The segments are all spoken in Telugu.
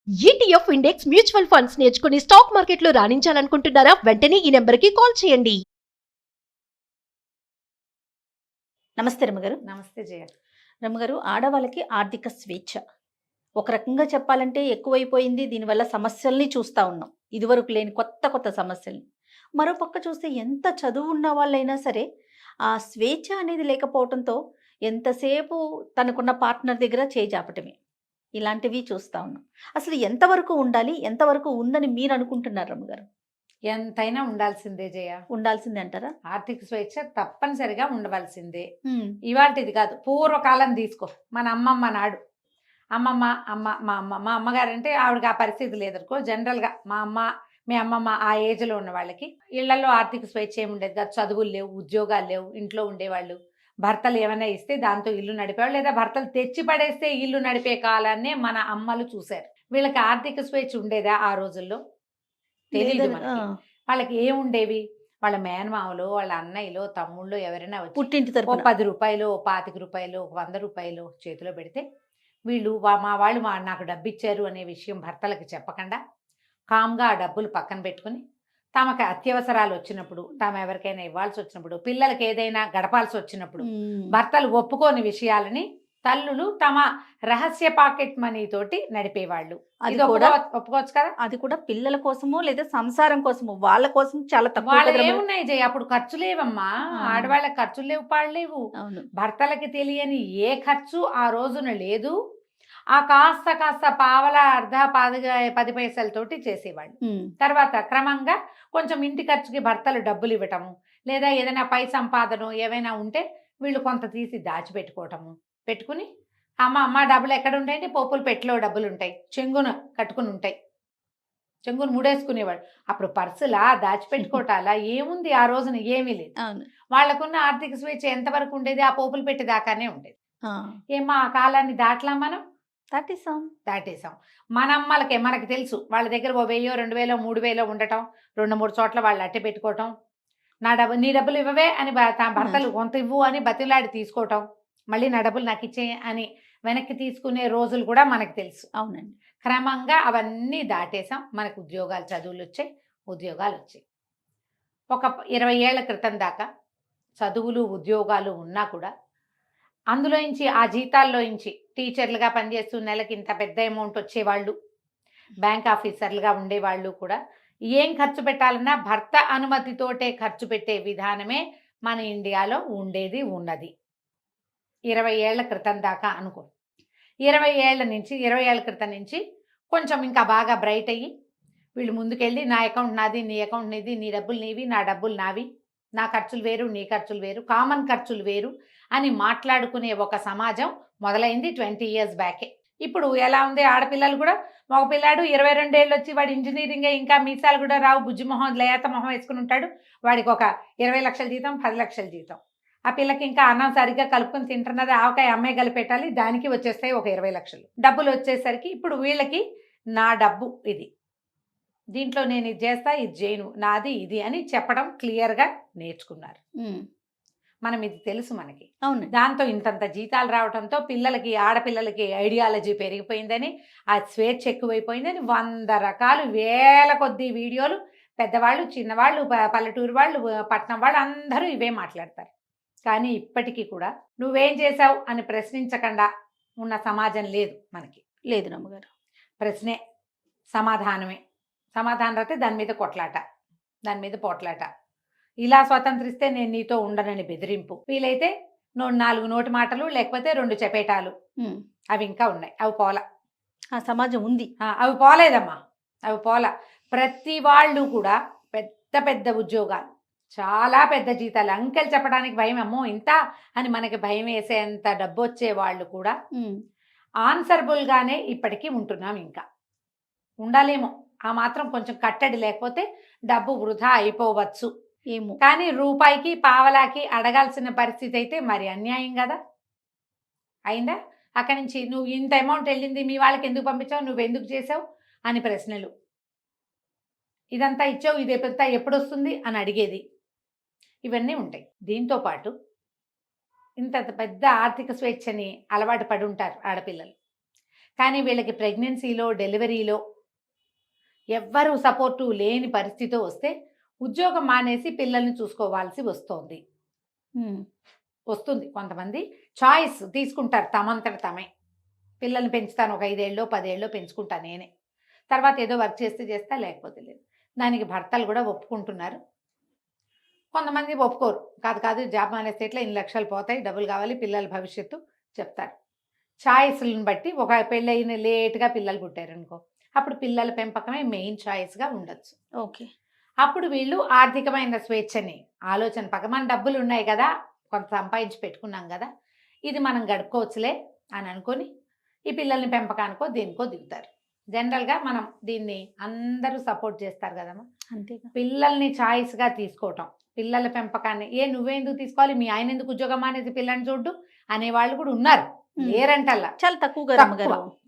ఈటీఎఫ్ ఇండెక్స్ మ్యూచువల్ ఫండ్స్ నేర్చుకుని స్టాక్ మార్కెట్లో రాణించాలనుకుంటున్నారా? వెంటనే ఈ నెంబర్కి కాల్ చేయండి. నమస్తే రమ్మగారు. నమస్తే జయ. రమ్మగారు, ఆడవాళ్ళకి ఆర్థిక స్వేచ్ఛ ఒక రకంగా చెప్పాలంటే ఎక్కువైపోయింది. దీనివల్ల సమస్యల్ని చూస్తూ ఉన్నాం, ఇదివరకు లేని కొత్త కొత్త సమస్యల్ని. మరోపక్క చూస్తే ఎంత చదువు ఉన్న వాళ్ళైనా సరే ఆ స్వేచ్ఛ అనేది లేకపోవడంతో ఎంతసేపు తనకున్న పార్ట్నర్ దగ్గర చేజాపటమే, ఇలాంటివి చూస్తూ ఉన్నాం. అసలు ఎంతవరకు ఉండాలి, ఎంతవరకు ఉందని మీరు అనుకుంటున్నారు రమ్మగారు? ఎంతైనా ఉండాల్సిందే జయ. ఉండాల్సిందే అంటారా? ఆర్థిక స్వేచ్ఛ తప్పనిసరిగా ఉండవలసిందే. ఇవాళది కాదు, పూర్వకాలం తీసుకో. మన అమ్మమ్మ నాడు మా అమ్మగారు అంటే ఆవిడకి ఆ పరిస్థితి లేదనుకో. జనరల్గా మీ అమ్మమ్మ ఆ ఏజ్లో ఉన్న వాళ్ళకి ఇళ్లలో ఆర్థిక స్వేచ్ఛ ఏముండేది కాదు. చదువులు లేవు, ఉద్యోగాలు లేవు, ఇంట్లో ఉండేవాళ్ళు. భర్తలు ఏమైనా ఇస్తే దాంతో ఇల్లు నడిపేవాళ్ళు, లేదా భర్తలు తెచ్చి పడేస్తే ఇల్లు నడిపే కాలాన్నే మన అమ్మలు చూశారు. వీళ్ళకి ఆర్థిక స్వేచ్ఛ ఉండేదా ఆ రోజుల్లో? తెలియదు మనకి. వాళ్ళకి ఏముండేవి? వాళ్ళ మేనమామలు, వాళ్ళ అన్నయ్యలో, తమ్ముళ్ళు ఎవరైనా వచ్చి పుట్టింటి తరపున 10 రూపాయలు, 25 రూపాయలు, 100 రూపాయలు చేతిలో పెడితే వీళ్ళు మా వాళ్ళు నాకు డబ్బు ఇచ్చారు అనే విషయం భర్తలకు చెప్పకుండా కామ్గా ఆ డబ్బులు పక్కన పెట్టుకుని తమకు అత్యవసరాలు వచ్చినప్పుడు, తాము ఎవరికైనా ఇవ్వాల్సి వచ్చినప్పుడు, పిల్లలకి ఏదైనా గడపాల్సి వచ్చినప్పుడు భర్తలు ఒప్పుకోని విషయాలని తల్లులు తమ రహస్య పాకెట్ మనీ తోటి నడిపేవాళ్ళు. అది ఇది కూడా ఒప్పుకోవచ్చు కదా. అది కూడా పిల్లల కోసమో లేదా సంసారం కోసమో, వాళ్ళ కోసం చాలా తక్కువ వాళ్ళు కదా రమ్మ. ఏమున్నాయి జయ, అప్పుడు ఖర్చు లేవమ్మా. ఆడవాళ్ళకి ఖర్చులు లేవు, పాడలేవు. అవును. భర్తలకి తెలియని ఏ ఖర్చు ఆ రోజున లేదు. ఆ కాస్త పావలా అర్ధ 10 పైసలతోటి చేసేవాళ్ళు. తర్వాత క్రమంగా కొంచెం ఇంటి ఖర్చుకి భర్తలు డబ్బులు ఇవ్వటము, లేదా ఏదైనా పై సంపాదన ఏవైనా ఉంటే వీళ్ళు కొంత తీసి దాచిపెట్టుకోవటము. పెట్టుకుని అమ్మ డబ్బులు ఎక్కడ ఉంటాయంటే పోపులు పెట్టిలో డబ్బులు ఉంటాయి, చెంగున కట్టుకుని ఉంటాయి. చెంగును ముడేసుకునేవాడు. అప్పుడు పర్సులా దాచిపెట్టుకోవటాలా ఏముంది ఆ రోజున? ఏమీ లేదు. వాళ్ళకున్న ఆర్థిక స్వేచ్ఛ ఎంతవరకు ఉండేది? ఆ పోపులు పెట్టి దాకానే ఉండేది. ఏమో ఆ కాలాన్ని దాటలా మనం? దాటేసాం. మన అమ్మలకే మనకి తెలుసు. వాళ్ళ దగ్గర 1000, 2000, 3000 ఉండటం, 2-3 చోట్ల వాళ్ళు అట్టే పెట్టుకోవటం. నీ డబ్బులు ఇవ్వవే అని భర్తలు కొంత ఇవ్వు అని బతిలాడి తీసుకోవటం, మళ్ళీ నా డబ్బులు నాకు ఇచ్చే అని వెనక్కి తీసుకునే రోజులు కూడా మనకు తెలుసు. అవునండి. క్రమంగా అవన్నీ దాటేసాం. మనకు ఉద్యోగాలు, చదువులు వచ్చాయి, ఉద్యోగాలు వచ్చాయి. ఒక 20 ఏళ్ల క్రితం దాకా చదువులు, ఉద్యోగాలు ఉన్నా కూడా అందులోంచి ఆ జీతాల్లోంచి టీచర్లుగా పనిచేస్తూ నెలకి ఇంత పెద్ద అమౌంట్ వచ్చేవాళ్ళు, బ్యాంక్ ఆఫీసర్లుగా ఉండేవాళ్ళు కూడా ఏం ఖర్చు పెట్టాలన్నా భర్త అనుమతితోటే ఖర్చు పెట్టే విధానమే మన ఇండియాలో ఉండేది, ఉన్నది. 20 ఏళ్ల క్రితం దాకా అనుకో. 20 ఏళ్ల క్రితం నుంచి కొంచెం ఇంకా బాగా బ్రైట్ అయ్యి వీళ్ళు ముందుకెళ్ళి నా అకౌంట్ నాది, నీ అకౌంట్ నీది, నీ డబ్బులు నీవి, నా డబ్బులు నావి, నా ఖర్చులు వేరు, నీ ఖర్చులు వేరు, కామన్ ఖర్చులు వేరు అని మాట్లాడుకునే ఒక సమాజం మొదలైంది 20 years బ్యాకే. ఇప్పుడు ఎలా ఉంది? ఆడపిల్లలు కూడా, మగపిల్లాడు 22 ఏళ్ళు వచ్చి వాడు ఇంజనీరింగ్ ఇంకా మీసాలు కూడా రావు, బుజ్జి మొహం, లేత మొహం వేసుకుని ఉంటాడు. వాడికి ఒక 20 లక్షల జీతం, 10 లక్షల జీతం. ఆ పిల్లకి ఇంకా అన్నం సరిగ్గా కలుపుకొని తింటున్నది, ఆవకాయ అమ్మాయి కలిపెట్టాలి, దానికి వచ్చేస్తాయి ఒక 20 లక్షలు. డబ్బులు వచ్చేసరికి ఇప్పుడు వీళ్ళకి నా డబ్బు ఇది, దీంట్లో నేను ఇది చేస్తా, ఇది చేయను, నాది ఇది అని చెప్పడం క్లియర్గా నేర్చుకున్నారు. మనం ఇది తెలుసు మనకి. అవును. దాంతో ఇంతంత జీతాలు రావడంతో పిల్లలకి, ఆడపిల్లలకి ఐడియాలజీ పెరిగిపోయిందని, ఆ స్వేచ్ఛ ఎక్కువైపోయిందని 100 రకాలు, వేల కొద్ది వీడియోలు, పెద్దవాళ్ళు, చిన్నవాళ్ళు, పల్లెటూరు వాళ్ళు, పట్నం వాళ్ళు అందరూ ఇవే మాట్లాడతారు. కానీ ఇప్పటికీ కూడా నువ్వేం చేసావు అని ప్రశ్నించకుండా ఉన్న సమాజం లేదు మనకి. లేదు నమ్మగారు. ప్రశ్నే, సమాధానమే. సమాధానం రాతే దాని మీద కొట్లాట, దాని మీద పోట్లాట. ఇలా స్వతంత్రిస్తే నేను నీతో ఉండనని బెదిరింపు. వీలైతే 4 నోటి మాటలు, లేకపోతే 2 చపేటాలు. అవి ఇంకా ఉన్నాయి, అవి పోలా. ఆ సమాజం ఉంది, అవి పోలేదమ్మా, అవి పోలా. ప్రతి వాళ్ళు కూడా పెద్ద పెద్ద ఉద్యోగాలు, చాలా పెద్ద జీతాలు, అంకెలు చెప్పడానికి భయం, అమ్మో ఇంత అని మనకి భయం వేసేంత డబ్బు వచ్చే వాళ్ళు కూడా ఆన్సరబుల్గానే ఇప్పటికీ ఉంటున్నాం. ఇంకా ఉండాలేమో ఆ మాత్రం కొంచెం కట్టడి, లేకపోతే డబ్బు వృధా అయిపోవచ్చు ఏమో. కానీ రూపాయికి, పావలాకి అడగాల్సిన పరిస్థితి అయితే మరి అన్యాయం కదా. అయిందా? అక్కడి నుంచి నువ్వు ఇంత అమౌంట్ వెళ్ళింది, మీ వాళ్ళకి ఎందుకు పంపించావు, నువ్వు ఎందుకు చేసావు అని ప్రశ్నలు. ఇదంతా ఇచ్చావు, ఇది ఎప్పుడు వస్తుంది అని అడిగేది. ఇవన్నీ ఉంటాయి. దీంతోపాటు ఇంత పెద్ద ఆర్థిక స్వేచ్ఛని అలవాటు పడి ఉంటారు ఆడపిల్లలు. కానీ వీళ్ళకి ప్రెగ్నెన్సీలో డెలివరీలో ఎవ్వరూ సపోర్టు లేని పరిస్థితి వస్తే ఉద్యోగం మానేసి పిల్లల్ని చూసుకోవాల్సి వస్తుంది. కొంతమంది చాయిస్ తీసుకుంటారు, తమంతట తమే పిల్లల్ని పెంచుతాను, ఒక 5 ఏళ్ళో 10 ఏళ్ళో పెంచుకుంటా నేనే, తర్వాత ఏదో వర్క్ చేస్తా లేకపోతే లేదు. దానికి భర్తలు కూడా ఒప్పుకుంటున్నారు. కొంతమంది ఒప్పుకోరు, కాదు జాబ్ మానేస్తే ఇట్లా ఇన్ని లక్షలు పోతాయి, డబ్బులు కావాలి, పిల్లల భవిష్యత్తు చెప్తారు. చాయిస్లను బట్టి ఒక పెళ్ళైన లేట్గా పిల్లలు పుట్టారనుకో, అప్పుడు పిల్లల పెంపకమే మెయిన్ చాయిస్గా ఉండొచ్చు. ఓకే. అప్పుడు వీళ్ళు ఆర్థికమైన స్వేచ్ఛని ఆలోచన మన డబ్బులు ఉన్నాయి కదా, కొంత సంపాదించి పెట్టుకున్నాం కదా, ఇది మనం గడుపుకోవచ్చులే అని అనుకొని ఈ పిల్లల్ని పెంపకానికో దేనికో దిగుతారు. జనరల్గా మనం దీన్ని అందరూ సపోర్ట్ చేస్తారు కదమ్మా. అంతేగా. పిల్లల్ని చాయిస్గా తీసుకోవటం, పిల్లల పెంపకాన్ని నువ్వెందుకు తీసుకోవాలి, మీ ఆయన ఎందుకు ఉద్యోగం అనేది పిల్లని చూడ్డు అనేవాళ్ళు కూడా ఉన్నారు, లేరంటల్లా. చాలా తక్కువ,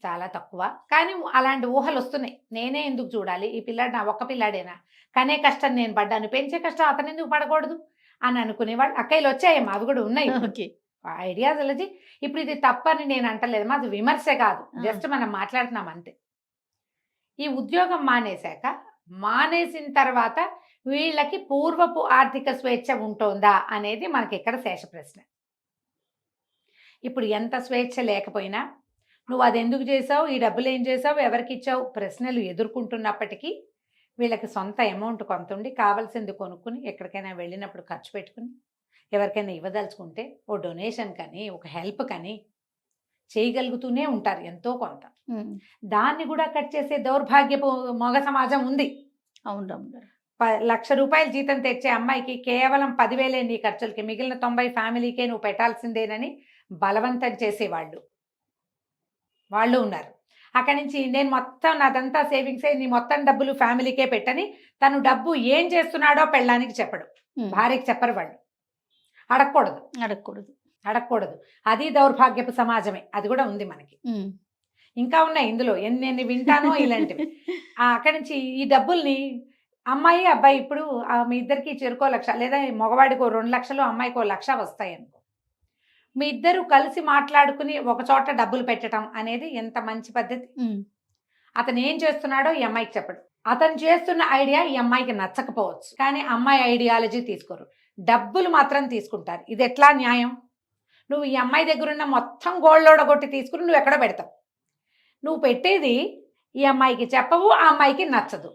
చాలా తక్కువ. కానీ అలాంటి ఊహలు వస్తున్నాయి. నేనే ఎందుకు చూడాలి, ఈ పిల్లాడు నా ఒక్క పిల్లాడేనా, కనే కష్టం నేను పడ్డాను, పెంచే కష్టం అతను ఎందుకు పడకూడదు అని అనుకునేవాళ్ళు అక్కయ్యలు వచ్చాయమ్మా, అవి కూడా ఉన్నాయి. ఐడియాలజీ. ఇప్పుడు ఇది తప్పని నేను అంటలేదమ్మా, అది విమర్శ కాదు, జస్ట్ మనం మాట్లాడుతున్నాం అంతే. ఈ ఉద్యోగం మానేసిన తర్వాత వీళ్ళకి పూర్వపు ఆర్థిక స్వేచ్ఛ ఉంటుందా అనేది మనకి ఇక్కడ శేష ప్రశ్న. ఇప్పుడు ఎంత స్వేచ్ఛ లేకపోయినా నువ్వు అది ఎందుకు చేసావు, ఈ డబ్బులు ఏం చేసావు, ఎవరికి ఇచ్చావు ప్రశ్నలు ఎదుర్కొంటున్నప్పటికీ వీళ్ళకి సొంత అమౌంట్ కొంత ఉండి కావాల్సింది కొనుక్కుని ఎక్కడికైనా వెళ్ళినప్పుడు ఖర్చు పెట్టుకుని ఎవరికైనా ఇవ్వదలుచుకుంటే ఓ డొనేషన్ కానీ ఒక హెల్ప్ కానీ చేయగలుగుతూనే ఉంటారు ఎంతో కొంత. దాన్ని కూడా కట్ చేసే దౌర్భాగ్యపు మగ సమాజం ఉంది. అవును. 1,00,000 రూపాయలు జీతం తెచ్చే అమ్మాయికి కేవలం 10,000 నీ ఖర్చులకి, మిగిలిన 90 ఫ్యామిలీకే నువ్వు పెట్టాల్సిందేనని బలవంతం చేసేవాళ్ళు వాళ్ళు ఉన్నారు. అక్కడి నుంచి నేను మొత్తం నాదంతా సేవింగ్స్ నీ మొత్తం డబ్బులు ఫ్యామిలీకే పెట్టని తను డబ్బు ఏం చేస్తున్నాడో పెళ్ళానికి చెప్పడు, భార్యకి చెప్పరు. వాళ్ళు అడగకూడదు. అది దౌర్భాగ్యపు సమాజమే, అది కూడా ఉంది మనకి. ఇంకా ఉన్నాయి ఇందులో ఎన్ని వింటానో ఇలాంటివి. అక్కడి నుంచి ఈ డబ్బుల్ని అమ్మాయి అబ్బాయి ఇప్పుడు మీ ఇద్దరికి చెరుకో 1,00,000 లేదా మగవాడికో 2 లక్షలు అమ్మాయికో 1,00,000 వస్తాయి అనుకో, మీ ఇద్దరు కలిసి మాట్లాడుకుని ఒక చోట డబ్బులు పెట్టడం అనేది ఎంత మంచి పద్ధతి. అతను ఏం చేస్తున్నాడో ఈ అమ్మాయికి చెప్పడు, అతను చేస్తున్న ఐడియా ఈ అమ్మాయికి నచ్చకపోవచ్చు, కానీ అమ్మాయి ఐడియాలజీ తీసుకోరు, డబ్బులు మాత్రం తీసుకుంటారు. ఇది ఎట్లా న్యాయం? నువ్వు ఈ అమ్మాయి దగ్గర ఉన్న మొత్తం గోల్డోడగొట్టి తీసుకుని నువ్వు ఎక్కడ పెడతావు? నువ్వు పెట్టేది ఈ అమ్మాయికి చెప్పవు, ఆ అమ్మాయికి నచ్చదు.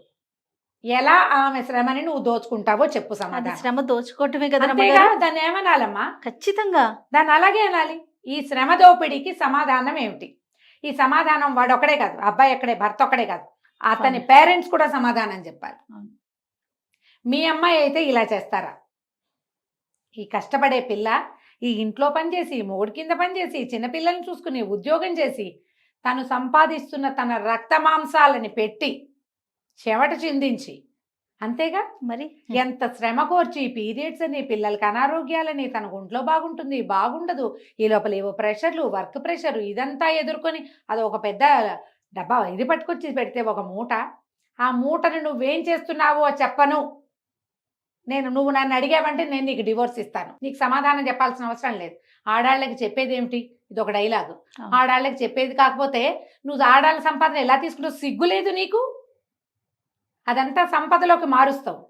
ఎలా ఆమె శ్రమని నువ్వు దోచుకుంటావో చెప్పు. సమాధానం శ్రమ దోచుకోవటమే కదా. దాన్ని ఏమనాలమ్మా? ఖచ్చితంగా దాన్ని అలాగే అనాలి. ఈ శ్రమ దోపిడీకి సమాధానం ఏమిటి? ఈ సమాధానం వాడు ఒక్కడే కాదు, అబ్బాయి ఒక్కడే, భర్త ఒక్కడే కాదు, అతని పేరెంట్స్ కూడా సమాధానం చెప్పాలి. మీ అమ్మాయి అయితే ఇలా చేస్తారా? ఈ కష్టపడే పిల్ల ఈ ఇంట్లో పనిచేసి, మొగుడి కింద పనిచేసి, చిన్నపిల్లల్ని చూసుకుని, ఉద్యోగం చేసి, తను సంపాదిస్తున్న తన రక్త మాంసాలని పెట్టి చెమట చిందించి, అంతేగా మరి ఎంత శ్రమ కోర్చి పీరియడ్స్ అని, పిల్లలకి అనారోగ్యాలని, తన ఒంట్లో బాగుంటుంది బాగుండదు, ఈ లోపల ఏవో ప్రెషర్లు, వర్క్ ప్రెషర్, ఇదంతా ఎదుర్కొని అది ఒక పెద్ద డబ్బా ఇది పట్టుకొచ్చి పెడితే ఒక మూట, ఆ మూటను నువ్వేం చేస్తున్నావో చెప్పను నువ్వు నన్ను అడిగావంటే నేను నీకు డివోర్స్ ఇస్తాను. నీకు సమాధానం చెప్పాల్సిన అవసరం లేదు. ఆడాళ్ళకి చెప్పేది ఏమిటి? ఇది ఒక డైలాగు. ఆడాళ్ళకి చెప్పేది కాకపోతే నువ్వు ఆడాళ్ళ సంపాదన ఎలా తీసుకుంటావు? సిగ్గులేదు నీకు? అదంతా సంపదలోకి మారుస్తావు.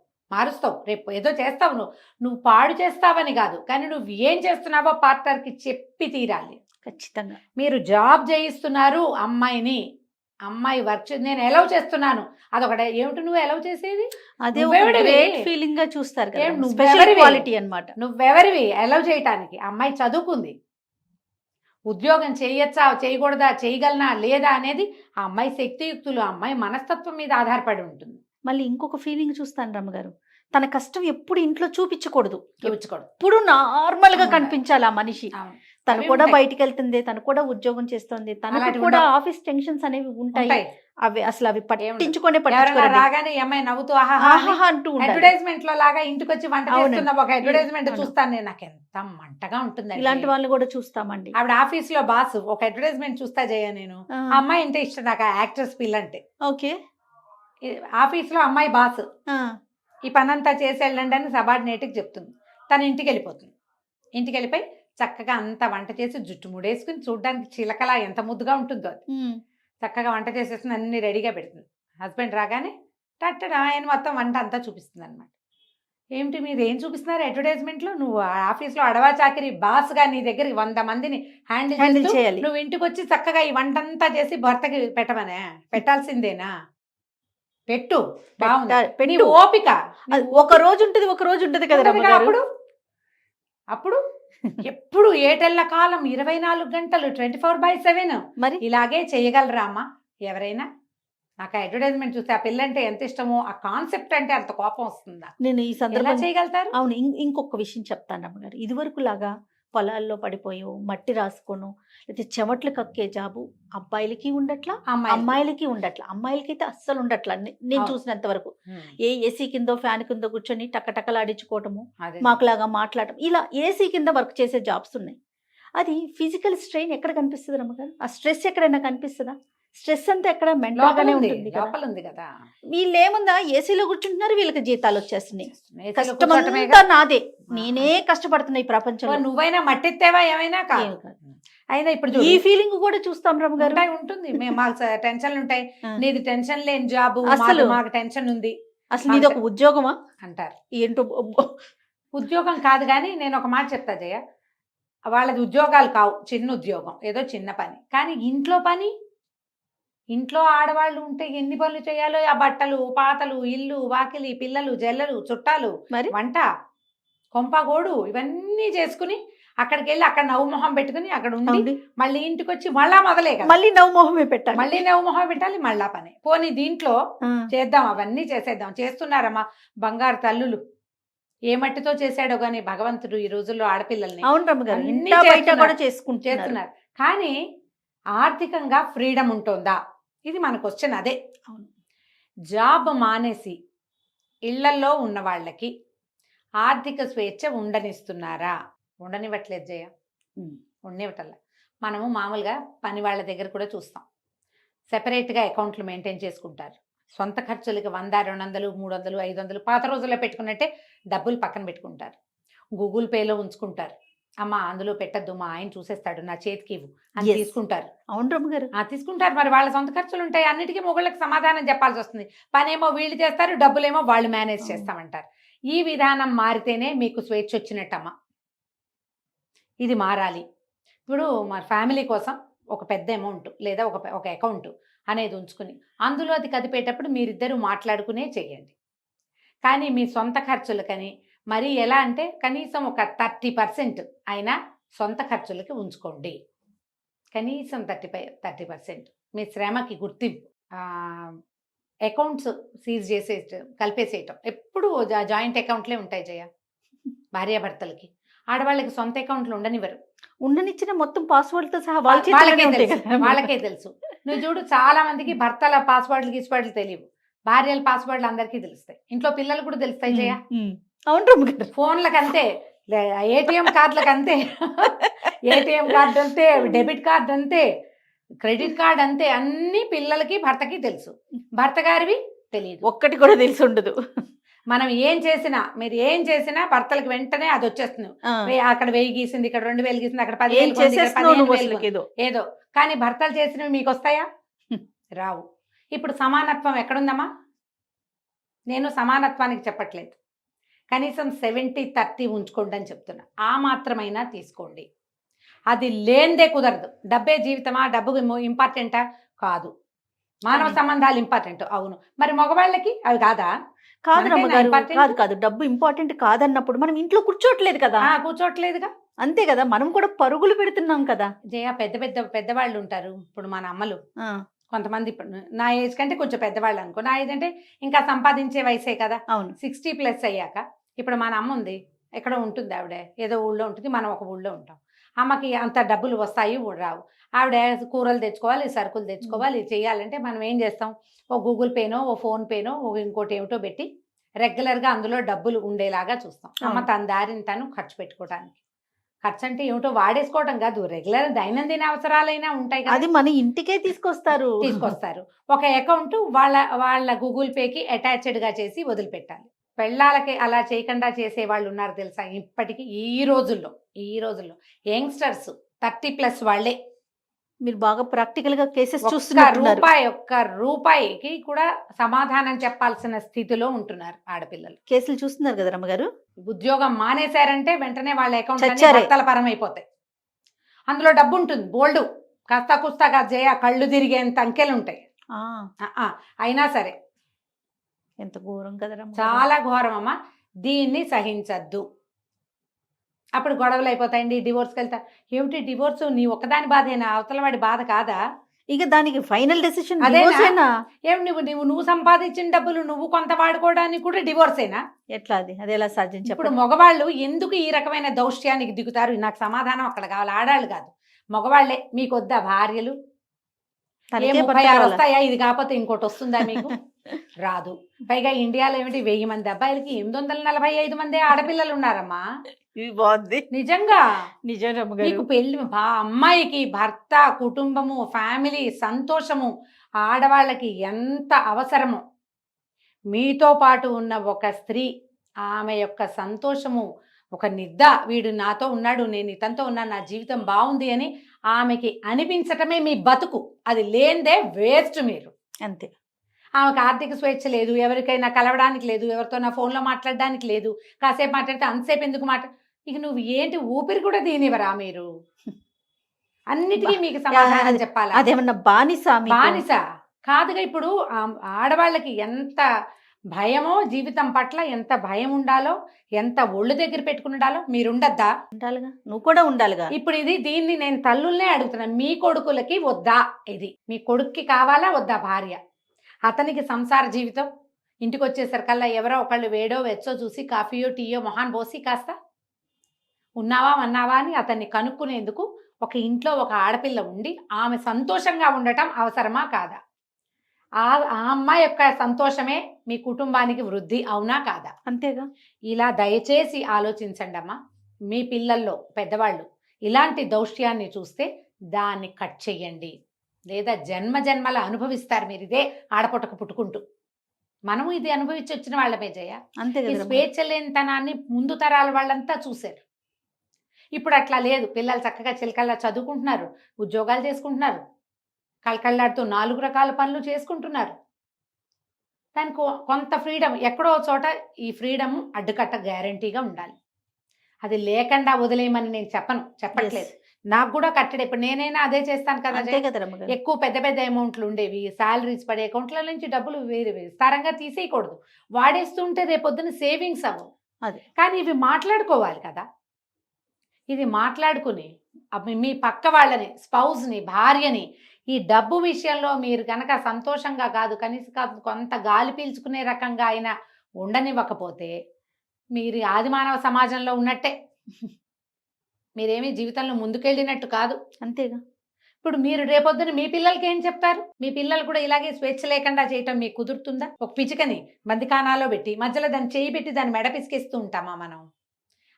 రేపు ఏదో చేస్తావు, నువ్వు పాడు చేస్తావని కాదు, కానీ నువ్వు ఏం చేస్తున్నావో పార్ట్నర్కి చెప్పి తీరాలి. ఖచ్చితంగా. మీరు జాబ్ చేయిస్తున్నారు అమ్మాయిని, అమ్మాయి వర్క్ నేను ఎలవ్ చేస్తున్నాను, అదొకటి. ఏమిటి నువ్వు ఎలవ్ చేసేది? అదే ఫీలింగ్ గా చూస్తారు కదా, నువ్వెవరివి ఎలవ్ చేయటానికి? అమ్మాయి చదువుకుంది, ఉద్యోగం చేయొచ్చా చేయకూడదా, చేయగలనా లేదా అనేది ఆ అమ్మాయి శక్తియుక్తులు, ఆ అమ్మాయి మనస్తత్వం మీద ఆధారపడి ఉంటుంది. మళ్ళీ ఇంకొక ఫీలింగ్ చూస్తాను రమ్మగారు, తన కష్టం ఎప్పుడు ఇంట్లో చూపించకూడదు, ఎప్పుడు నార్మల్ గా కనిపించాలి ఆ మనిషి. తను కూడా బయటికి వెళ్తుంది, తను కూడా ఉద్యోగం చేస్తుంది, తనకు కూడా ఆఫీస్ టెన్షన్స్ అనేవి ఉంటాయి, అవి అసలు అవి పట్టించుకునే రాగానే అమ్మాయి నవ్వుతూ అంటూ అడ్వర్టైజ్మెంట్ లో లాగా ఇంటికి వచ్చి వంట చేస్తున్న ఒక అడ్వర్టైజ్మెంట్ చూస్తాను నేను, నాకు ఎంత మంటగా ఉంటుంది. ఇలాంటి వాళ్ళని కూడా చూస్తామండి. ఆవిడ ఆఫీస్ లో బాస్ ఒక అడ్వర్టైజ్మెంట్ చూస్తా జయ నేను, అమ్మాయి అంటే ఇష్టం నాకు, యాక్ట్రెస్ పిల్ల అంటే. ఓకే. ఆఫీస్ లో అమ్మాయి బాస్, ఈ పనంతా చేసి వెళ్ళండి అని సబార్డినేట్కి చెప్తుంది. తను ఇంటికి వెళ్ళిపోతుంది. ఇంటికి వెళ్ళిపోయి చక్కగా అంతా వంట చేసి జుట్టు ముడేసుకుని చూడడానికి చిలకలా ఎంత ముద్దుగా ఉంటుందో అది. చక్కగా వంట చేసేస్తుంది, అన్ని రెడీగా పెడుతుంది. హస్బెండ్ రాగానే టట్టడా ఆయన మొత్తం వంట అంతా చూపిస్తుంది అనమాట. ఏమిటి మీరు ఏం చూపిస్తున్నారు అడ్వర్టైజ్మెంట్లో? నువ్వు ఆఫీస్లో అడవా చాకిరి బాస్గా నీ దగ్గరికి 100 మందిని హ్యాండిల్ హ్యాండిల్ చేస్తూ చేయాలి. నువ్వు ఇంటికి వచ్చి చక్కగా ఈ వంటంతా చేసి భర్తకి పెట్టమనే? పెట్టాల్సిందేనా? పెట్టు, బాగుంది. పెట్టు. నీ ఓపిక అది ఒక రోజు ఉంటది, ఒక రోజు ఉంటది కదా ఉంటదిగా రమ్మగారు. అప్పుడు. అప్పుడు ఎప్పుడు ఏటెళ్ళ కాలం 24 గంటలు 24/7 మరి ఇలాగే చేయగలరా అమ్మా ఎవరైనా? నాకు ఆ అడ్వర్టైజ్మెంట్ చూస్తే ఆ పిల్లంటే ఎంత ఇష్టమో, ఆ కాన్సెప్ట్ అంటే అంత కోపం వస్తుందా? నేను ఈ ఎలా సందర్భం చేయగలుగుతారు? అవును. ఇంకొక విషయం చెప్తాను రమ్మగారు. ఇదివరకు లాగా పొలాల్లో పడిపోయో, మట్టి రాసుకోనో, లేతే చెమట్లు కక్కే జాబు అబ్బాయిలకి ఉండట్లా, అమ్మాయిలకి. అమ్మాయిలకి ఉండట్లా. అమ్మాయిలకైతే అస్సలు ఉండట్లా. నేను అవును. చూసినంత వరకు. ఉమ్, ఏ ఏసీ కిందో, ఫ్యాన్ కిందో కూర్చొని టకటకలాడించుకోవటము, అదే. మాకులాగా మాట్లాడటం, ఇలా ఏసీ కింద వర్క్ చేసే జాబ్స్ ఉన్నాయి. అది ఫిజికల్ స్ట్రెయిన్ ఎక్కడ కనిపిస్తుంది రమ్మగారు? ఆ స్ట్రెస్ ఎక్కడైనా కనిపిస్తుందా? స్ట్రెస్ అంతా ఎక్కడ మెంటల్ లోపల గానే ఉంది, ఉంటుంది కదా. లోపల ఉంది కదా. వీళ్ళేముందా ఏసీలో కూర్చుంటున్నారు, వీళ్ళకి జీతాలు వచ్చేస్తున్నాయి. ఏసీలో కష్టం కూర్చోటమేగా. అంతా నాదే. నేనే కష్టపడుతున్నా ఈ ప్రపంచంలో. నువ్వేనా మట్టెత్తావా ఏమైనా? ఏం కాదు. కాదు. అయినా ఇప్పుడు ఈ చూడు, ఫీలింగ్ కూడా చూస్తాం రమ్మ గారు. ఉంటుంది. మాకు టెన్షన్లు ఉంటాయి. ఆ. నీది టెన్షన్ లేని జాబు, అసలు. మాకు టెన్షన్ ఉంది అసలు నీది ఒక ఉద్యోగమా అంటారు. ఏంటో ఉద్యోగం కాదు, కానీ నేను ఒక మాట చెప్తా జయ, వాళ్ళది ఉద్యోగాలు కావు, చిన్న ఉద్యోగం, ఏదో చిన్న పని. కానీ ఇంట్లో పని, ఇంట్లో ఆడవాళ్ళు ఉంటే ఎన్ని పనులు చేయాలో, ఆ బట్టలు పాతలు, ఇల్లు వాకిలి, పిల్లలు జల్లలు, చుట్టాలు, మరి వంట, కొంపగోడు, ఇవన్నీ చేసుకుని అక్కడికి వెళ్ళి అక్కడ నవ్వు మొహం పెట్టుకుని అక్కడ ఉండి అవును. మళ్ళీ ఇంటికి వచ్చి మళ్ళా మొదలే కదా. మళ్ళీ నవ్వు మొహమే పెట్టాలి. మళ్ళీ నవ్వు మొహం పెట్టాలి, మళ్ళా పని. పోనీ దీంట్లో ఆ. చేద్దాం, అవన్నీ చేసేద్దాం. చేస్తున్నారమ్మా బంగారు తల్లులు. ఏ మట్టితో చేశాడో గాని భగవంతుడు ఈ రోజుల్లో ఆడపిల్లల్ని అవును రమ్మ గారు. అన్నీ ఇంటా బయట చేస్తున్నారు. కూడా చేసుకుంటున్నారు. చేస్తున్నారు. కానీ ఆర్థికంగా ఫ్రీడమ్ ఉంటుందా? ఇది మన క్వశ్చన్. అదే. అవును. జాబ్ మానేసి ఇళ్లల్లో ఉన్న వాళ్ళకి ఆర్థిక స్వేచ్ఛ ఉండనిస్తున్నారా? ఉండనివ్వట్లేదు జయ. ఉండనివ్వటల్లా. మనము మామూలుగా పని వాళ్ళ దగ్గర కూడా చూస్తాం, సెపరేట్గా అకౌంట్లు మెయింటైన్ చేసుకుంటారు. సొంత ఖర్చులకి 100, 200, 300, 500 పాత రోజుల్లో పెట్టుకున్నట్టే డబ్బులు పక్కన పెట్టుకుంటారు. గూగుల్ పేలో ఉంచుకుంటారు. అమ్మ అందులో పెట్టద్దు, మా ఆయన చూసేస్తాడు, నా చేతికి ఇవ్వు అని Yes. తీసుకుంటారు. అవును రమ్మ గారు. తీసుకుంటారు. మరి వాళ్ళ సొంత ఖర్చులు ఉంటాయి, అన్నిటికీ మొగుళ్ళకి సమాధానం చెప్పాల్సి వస్తుంది. పనేమో వీళ్ళు చేస్తారు, డబ్బులేమో వాళ్ళు మేనేజ్ చేస్తామంటారు. ఈ విధానం మారితేనే మీకు స్వేచ్ఛ వచ్చినట్టమ్మా. ఇది మారాలి. ఇప్పుడు మా ఫ్యామిలీ కోసం ఒక పెద్ద అమౌంట్ లేదా ఒక అకౌంట్ అనేది ఉంచుకుని అందులో అది కదిపేటప్పుడు మీరిద్దరూ మాట్లాడుకునే చేయండి. కానీ మీ సొంత ఖర్చులకని మరి ఎలా అంటే కనీసం ఒక 30% అయినా సొంత ఖర్చులకి ఉంచుకోండి. కనీసం 30% మీ శ్రమకి గుర్తింపు. అకౌంట్స్ సీజ్ చేసేయటం, కలిపేసేయటం. ఎప్పుడు జాయింట్ అకౌంట్లే ఉంటాయి జయ భార్యాభర్తలకి. ఆడవాళ్ళకి సొంత అకౌంట్లు ఉండనివ్వరు. ఉండనిచ్చిన మొత్తం పాస్వర్డ్ తో సహా వాళ్ళ చేతిలోనే ఉంటాయి కదా. వాళ్ళకే తెలుసు. నువ్వు చూడు, చాలా మందికి భర్తల పాస్వర్డ్లు తెలియవు, భార్యల పాస్వర్డ్లు అందరికీ తెలుస్తాయి. ఇంట్లో పిల్లలు కూడా తెలుస్తాయి జయ. అవును రమ్మ గారు. ఫోన్లకు అంతే, ఏటీఎం కార్డులకు అంతే. ఏటీఎం కార్డు అంతే, డెబిట్ కార్డు అంతే, క్రెడిట్ కార్డు అంతే. అన్ని పిల్లలకి భర్తకి తెలుసు, భర్త గారివి తెలియదు. ఒక్కటి కూడా తెలిసి ఉండదు. మనం ఏం చేసినా, మీరు ఏం చేసినా భర్తలకు వెంటనే అది వచ్చేస్తుంది. అక్కడ 1000 గీసింది, ఇక్కడ 2000 గీసింది, అక్కడ 10,000 ఏదో. కానీ భర్తలు చేసినవి మీకు వస్తాయా? రావు. ఇప్పుడు సమానత్వం ఎక్కడుందమ్మా? నేను సమానత్వానికి చెప్పట్లేదు, కనీసం 70-30 ఉంచుకోండి అని చెప్తున్నా. ఆ మాత్రమైనా తీసుకోండి. అది లేనిదే కుదరదు. డబ్బే జీవితమా? డబ్బు ఇంపార్టెంటా? కాదు. మానవ సంబంధాలు ఇంపార్టెంట్. అవును. మరి మగవాళ్ళకి అవి కాదా? కాదు రమ్మ గారు. కాదు డబ్బు ఇంపార్టెంట్ కాదన్నప్పుడు మనం ఇంట్లో కూర్చోట్లేదు కదా. కూర్చోట్లేదుగా. అంతే కదా, మనం కూడా పరుగులు పెడుతున్నాం కదా. జయ, పెద్దవాళ్ళు ఉంటారు. ఇప్పుడు మన అమ్మలు కొంతమంది, ఇప్పుడు నా ఏజ్ కంటే కొంచెం పెద్దవాళ్ళు అనుకో. నా ఏజ్ అంటే ఇంకా సంపాదించే వయసే కదా. అవును. 60+ అయ్యాక ఇప్పుడు మన అమ్మ ఉంది, ఎక్కడో ఉంటుంది, ఆవిడ ఏదో ఊళ్ళో ఉంటుంది, మనం ఒక ఊళ్ళో ఉంటాం. అమ్మకి అంత డబ్బులు వస్తాయి రావు. ఆవిడ కూరలు తెచ్చుకోవాలి, సరుకులు తెచ్చుకోవాలి, చేయాలంటే మనం ఏం చేస్తాం? ఓ గూగుల్ పేనో, ఓ ఫోన్ పేనో, ఇంకోటి ఏమిటో పెట్టి రెగ్యులర్గా అందులో డబ్బులు ఉండేలాగా చూస్తాం. అమ్మ తన దారిని తను ఖర్చు పెట్టుకోవడానికి. ఖర్చు అంటే ఏమిటో వాడేసుకోవడం కాదు, రెగ్యులర్ దైనందిన అవసరాలైనా ఉంటాయి కదా. అది మన ఇంటికే తీసుకొస్తారు. ఒక అకౌంట్ వాళ్ళ గూగుల్ పేకి అటాచ్డ్గా చేసి వదిలిపెట్టాలి. పెళ్ళాలకి అలా చేయకుండా చేసే వాళ్ళు ఉన్నారు తెలుసా ఇప్పటికీ. ఈ రోజుల్లో యంగ్స్టర్స్ 30+ వాళ్ళే మీరు బాగా ప్రాక్టికల్ గా కేసెస్ ఒక్క చూస్తున్నట్టున్నారు. రూపాయికి కూడా సమాధానం చెప్పాల్సిన స్థితిలో ఉంటున్నారు ఆడపిల్లలు. కేసులు చూస్తున్నారు కదా రమ్మగారు. ఉద్యోగం మానేశారంటే వెంటనే వాళ్ళ అకౌంట్ చచ్చారే. భర్తల పరం అయిపోతాయి. అందులో డబ్బు ఉంటుంది బోల్డు. కాస్త కుస్తాగా జయ కళ్ళు తిరిగేంత అంకెలు ఉంటాయి. అయినా సరే ఎంత ఘోరం కదా రమ్మగారు. చాలా ఘోరం అమ్మా. దీన్ని సహించద్దు. అప్పుడు గొడవలు అయిపోతాయండి. డివోర్స్కి వెళ్తా. ఏమిటి డివోర్స్? నీ ఒక్కదాని బాధేనా? అవతల వాడి బాధ కాదా? ఇక దానికి ఫైనల్ డెసిషన్ అదేనా? ఏం నువ్వు సంపాదించిన డబ్బులు నువ్వు కొంత వాడుకోవడానికి కూడా డివోర్సేనా? ఎట్లా అది ఎలా సాధ్యం ఇప్పుడు చెప్పండి. మగవాళ్ళు ఎందుకు ఈ రకమైన దౌష్ట్యానికి దిగుతారు? నాకు సమాధానం అక్కడ కావాలి. ఆడాళ్ళు కాదు, మగవాళ్లే. మీకు వద్దా భార్యలు? తనకే 36 భర్త కావాలా? వస్తాయా? ఇది కాకపోతే ఇంకోటి వస్తుందా మీకు? రాదు. పైగా ఇండియాలో ఏమిటి 1000 మంది అబ్బాయిలకి 845 మంది ఆడపిల్లలు ఉన్నారమ్మా. ఇది బాగుంది. నిజంగా నిజం రమ్మగారు. మీకు పెళ్లి అమ్మాయికి భర్త, కుటుంబము, ఫ్యామిలీ, సంతోషము ఆడవాళ్ళకి ఎంత అవసరమో, మీతో పాటు ఉన్న ఒక స్త్రీ ఆమె యొక్క సంతోషము, ఒక వీడు నాతో ఉన్నాడు, నేను ఇతనితో ఉన్నాను, నా జీవితం బాగుంది అని ఆమెకి అనిపించటమే మీ బతుకు. అది లేనిదే వేస్ట్ మీరు. అంతే. ఆమెకు ఆర్థిక స్వేచ్ఛ లేదు, ఎవరికైనా కలవడానికి లేదు, ఎవరితో నా ఫోన్లో మాట్లాడడానికి లేదు. కాసేపు మాట్లాడితే అంతసేపు ఎందుకు ఇక నువ్వు ఏంటి ఊపిరి కూడా దీనివరా మీరు? అన్నిటికీ మీకు సమాధానం చెప్పాలా? అదేమన్నా బానిస? బానిస కాదుగా. ఇప్పుడు ఆడవాళ్ళకి ఎంత భయమో, జీవితం పట్ల ఎంత భయం ఉండాలో, ఎంత ఒళ్ళు దగ్గర పెట్టుకుని ఉండాలో మీరుండద్దా? ఉండాలిగా, నువ్వు కూడా ఉండాలిగా. ఇప్పుడు దీన్ని నేను తల్లుల్నే అడుగుతున్నాను. మీ కొడుకులకి వద్దా? ఇది మీ కొడుక్కి కావాలా వద్దా భార్య? అతనికి సంసార జీవితం ఇంటికి వచ్చేసరికల్లా ఎవరో ఒకళ్ళు వేడో వెచ్చో చూసి కాఫీయో టీయో మొహాన్ పోసి కాస్త ఉన్నావా అన్నావా అని అతన్ని కనుక్కునేందుకు ఒక ఇంట్లో ఒక ఆడపిల్ల ఉండి ఆమె సంతోషంగా ఉండటం అవసరమా కాదా? ఆ అమ్మాయి యొక్క సంతోషమే మీ కుటుంబానికి వృద్ధి, అవునా కాదా? అంతేగా. ఇలా దయచేసి ఆలోచించండి అమ్మా. మీ పిల్లల్లో పెద్దవాళ్ళు ఇలాంటి దౌష్ట్యాన్ని చూస్తే దాన్ని కట్ చెయ్యండి, లేదా జన్మ జన్మల అనుభవిస్తారు మీరు ఇదే ఆడపొట్టకు పుట్టుకుంటూ. మనము ఇది అనుభవించి వచ్చిన వాళ్ళమే జయ. అంతే ఈ కదా. స్వేచ్ఛ లేనితనాన్ని ముందు తరాల వాళ్ళంతా చూశారు. ఇప్పుడు అట్లా లేదు. పిల్లలు చక్కగా చిలకల్లా చదువుకుంటున్నారు, ఉద్యోగాలు చేసుకుంటున్నారు, కళకళ్ళాడుతూ 4 రకాల పనులు చేసుకుంటున్నారు. దానికి కొంత ఫ్రీడమ్ ఎక్కడో చోట ఈ ఫ్రీడమ్ అడ్డుకట్ట గ్యారంటీగా ఉండాలి. అది లేకుండా వదిలేయమని నేను చెప్పట్లేదు. నాకు కూడా కట్టడే. ఇప్పుడు నేనైనా అదే చేస్తాను కదా. ఎక్కువ పెద్ద పెద్ద అమౌంట్లు ఉండేవి, శాలరీస్ పడే అకౌంట్ల నుంచి డబ్బులు వేరే విస్తారంగా తీసేయకూడదు. వాడేస్తుంటే రేపొద్దున సేవింగ్స్ అవ్వవు. అది కానీ ఇవి మాట్లాడుకోవాలి కదా. ఇది మాట్లాడుకుని మీ పక్క వాళ్ళని, స్పౌజ్ని, భార్యని ఈ డబ్బు విషయంలో మీరు కనుక సంతోషంగా కాదు, కనీసం కొంత గాలి పీల్చుకునే రకంగా అయినా ఉండనివ్వకపోతే మీరు ఆదిమానవ సమాజంలో ఉన్నట్టే. మీరేమీ జీవితంలో ముందుకెళ్ళినట్టు కాదు. అంతేగా. ఇప్పుడు మీరు రేపొద్దున మీ పిల్లలకి ఏం చెప్తారు? మీ పిల్లలు కూడా ఇలాగే స్వేచ్ఛ లేకుండా చేయటం మీకు కుదురుతుందా? ఒక పిచికని బందికానాలో పెట్టి మధ్యలో దాన్ని చేయి పెట్టి దాన్ని మెడ పిసికేస్తూ ఉంటామా మనం?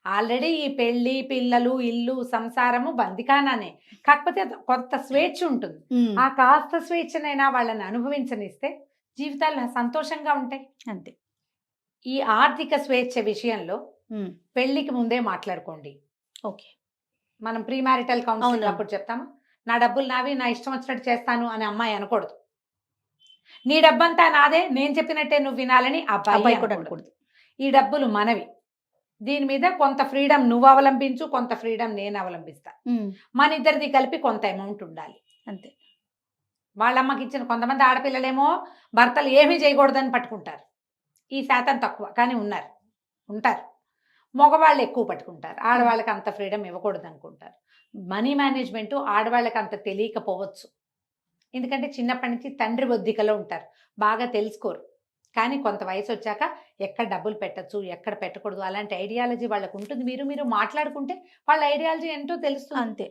ఆల్రెడీ ఈ పెళ్లి, పిల్లలు, ఇల్లు, సంసారము బందికానానే. కాకపోతే కొంత స్వేచ్ఛ ఉంటుంది. ఆ కాస్త స్వేచ్ఛనైనా వాళ్ళని అనుభవించనిస్తే జీవితాలు సంతోషంగా ఉంటాయి. అంతే. ఈ ఆర్థిక స్వేచ్ఛ విషయంలో పెళ్లికి ముందే మాట్లాడుకోండి. ఓకే. మనం ప్రీ మ్యారిటల్ కౌన్సిలింగ్ అప్పుడు చెప్తాము, నా డబ్బులు నావి, నా ఇష్టం వచ్చినట్టు చేస్తాను అని అమ్మాయి అనకూడదు. నీ డబ్బంతా నాదే, నేను చెప్పినట్టే నువ్వు వినాలని అబ్బాయి కూడా అనకూడదు. ఈ డబ్బులు మనవి, దీని మీద కొంత ఫ్రీడమ్ నువ్వు అవలంబించు, కొంత ఫ్రీడమ్ నేను అవలంబిస్తా. మన ఇద్దరిది కలిపి కొంత అమౌంట్ ఉండాలి. అంతే. వాళ్ళ అమ్మకి ఇచ్చిన కొంతమంది ఆడపిల్లలేమో భర్తలు ఏమీ చేయకూడదని పట్టుకుంటారు. ఈ శాతం తక్కువ, కానీ ఉంటారు. మగవాళ్ళు ఎక్కువ పట్టుకుంటారు. ఆడవాళ్ళకి అంత ఫ్రీడమ్ ఇవ్వకూడదు అనుకుంటారు. మనీ మేనేజ్మెంట్ ఆడవాళ్ళకి అంత తెలియకపోవచ్చు. ఎందుకంటే చిన్నప్పటి నుంచి తండ్రి ఒద్దికలో ఉంటారు, బాగా తెలుసుకోరు. కానీ కొంత వయసు వచ్చాక ఎక్కడ డబ్బులు పెట్టచ్చు, ఎక్కడ పెట్టకూడదు అలాంటి ఐడియాలజీ వాళ్ళకు ఉంటుంది. మీరు మాట్లాడుకుంటే వాళ్ళ ఐడియాలజీ ఏంటో తెలుస్తుంది. అంతే.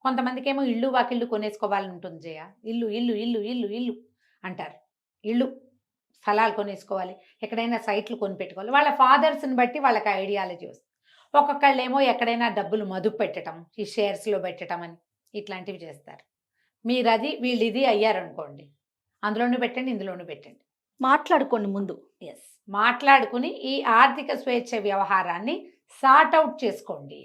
కొంతమందికి ఏమో ఇల్లు వాకిళ్ళు కొనేసుకోవాలని ఉంటుంది జయ. ఇల్లు ఇల్లు ఇల్లు ఇల్లు ఇల్లు అంటారు. ఇల్లు స్థలాలు కొనేసుకోవాలి, ఎక్కడైనా సైట్లు కొని పెట్టుకోవాలి. వాళ్ళ ఫాదర్స్ని బట్టి వాళ్ళకి ఐడియాలజీ వస్తుంది. ఒక్కొక్కళ్ళు ఏమో ఎక్కడైనా డబ్బులు మదుపు పెట్టడం, ఈ షేర్స్లో పెట్టడం అని ఇట్లాంటివి చేస్తారు. మీరు అది వీళ్ళు ఇది అయ్యారనుకోండి, అందులోనూ పెట్టండి, ఇందులోనూ పెట్టండి. మాట్లాడుకోండి ముందు. మాట్లాడుకుని ఈ ఆర్థిక స్వేచ్ఛ వ్యవహారాన్ని సార్ట్ అవుట్ చేసుకోండి.